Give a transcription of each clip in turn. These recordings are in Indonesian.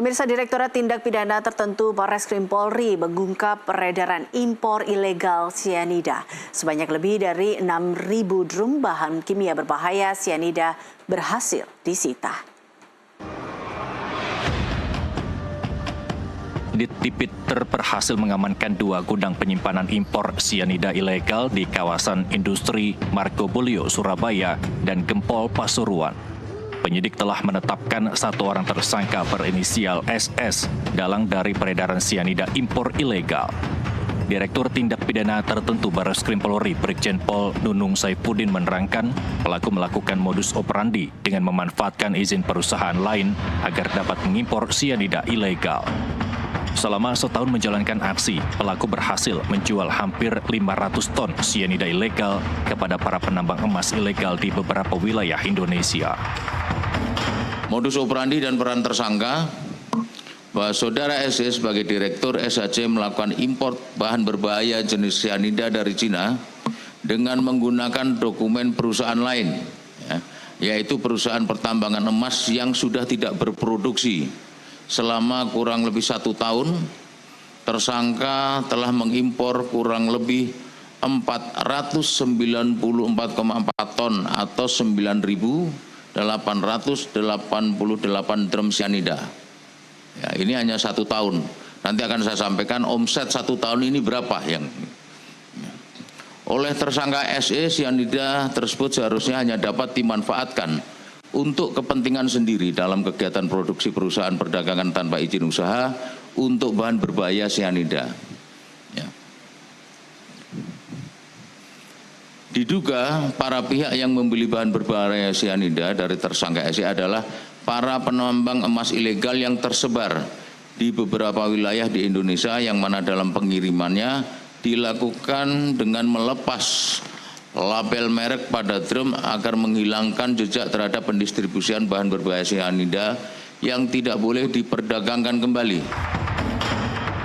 Pemirsa, Direktorat Tindak Pidana Tertentu Barreskrim Polri mengungkap peredaran impor ilegal sianida. Sebanyak lebih dari 6.000 drum bahan kimia berbahaya sianida berhasil disita. Ditipit berhasil mengamankan 2 gudang penyimpanan impor sianida ilegal di kawasan industri Margobolio, Surabaya dan Gempol, Pasuruan. Penyidik telah menetapkan 1 orang tersangka berinisial SS dalang dari peredaran sianida impor ilegal. Direktur Tindak Pidana Tertentu Barreskrim Polri Brigjen Pol Nunung Saifuddin menerangkan pelaku melakukan modus operandi dengan memanfaatkan izin perusahaan lain agar dapat mengimpor sianida ilegal. Selama setahun menjalankan aksi, pelaku berhasil menjual hampir 500 ton sianida ilegal kepada para penambang emas ilegal di beberapa wilayah Indonesia. Modus operandi dan peran tersangka bahwa saudara SE sebagai Direktur SHC melakukan impor bahan berbahaya jenis sianida dari Cina dengan menggunakan dokumen perusahaan lain, yaitu perusahaan pertambangan emas yang sudah tidak berproduksi. Selama kurang lebih 1 tahun, tersangka telah mengimpor kurang lebih 494,4 ton atau 9.888 drum sianida. Ya, ini hanya 1 tahun. Nanti akan saya sampaikan omset 1 tahun ini berapa yang. Oleh tersangka SE, sianida tersebut seharusnya hanya dapat dimanfaatkan untuk kepentingan sendiri dalam kegiatan produksi perusahaan perdagangan tanpa izin usaha untuk bahan berbahaya sianida. Ya. Diduga para pihak yang membeli bahan berbahaya sianida dari tersangka SE adalah para penambang emas ilegal yang tersebar di beberapa wilayah di Indonesia, yang mana dalam pengirimannya dilakukan dengan melepas label merek pada drum agar menghilangkan jejak terhadap pendistribusian bahan berbahaya sianida yang tidak boleh diperdagangkan kembali.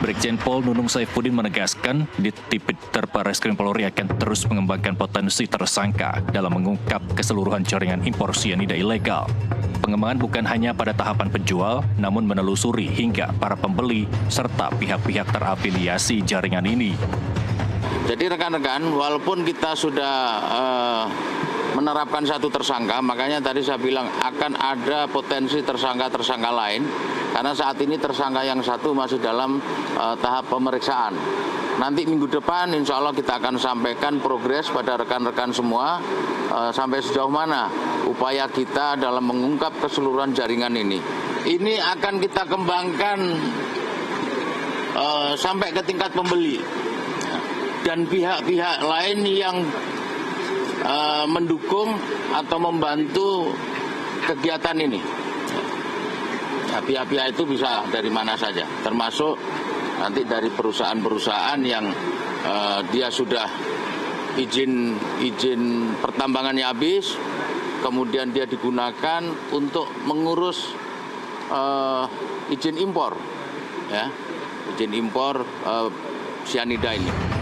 Brigjen Pol Nunung Saifuddin menegaskan Ditipit Barreskrim Polri akan terus mengembangkan potensi tersangka dalam mengungkap keseluruhan jaringan impor sianida ilegal. Pengembangan bukan hanya pada tahapan penjual, namun menelusuri hingga para pembeli serta pihak-pihak terafiliasi jaringan ini. Jadi rekan-rekan, walaupun kita sudah menerapkan 1 tersangka, makanya tadi saya bilang akan ada potensi tersangka-tersangka lain, karena saat ini tersangka yang 1 masih dalam tahap pemeriksaan. Nanti minggu depan insya Allah kita akan sampaikan progres pada rekan-rekan semua, sampai sejauh mana upaya kita dalam mengungkap keseluruhan jaringan ini. Ini akan kita kembangkan sampai ke tingkat pembeli dan pihak-pihak lain yang mendukung atau membantu kegiatan ini. Ya, pihak-pihak itu bisa dari mana saja, termasuk nanti dari perusahaan-perusahaan yang dia sudah izin pertambangannya habis, kemudian dia digunakan untuk mengurus izin impor, ya, izin impor sianida ini.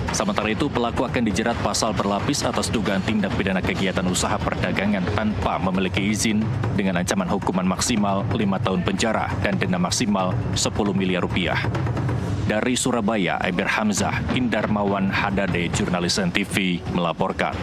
Sementara itu, pelaku akan dijerat pasal berlapis atas dugaan tindak pidana kegiatan usaha perdagangan tanpa memiliki izin dengan ancaman hukuman maksimal 5 tahun penjara dan denda maksimal 10 miliar rupiah. Dari Surabaya, Eber Hamzah, Indarmawan Hadade, Jurnalis NTV melaporkan.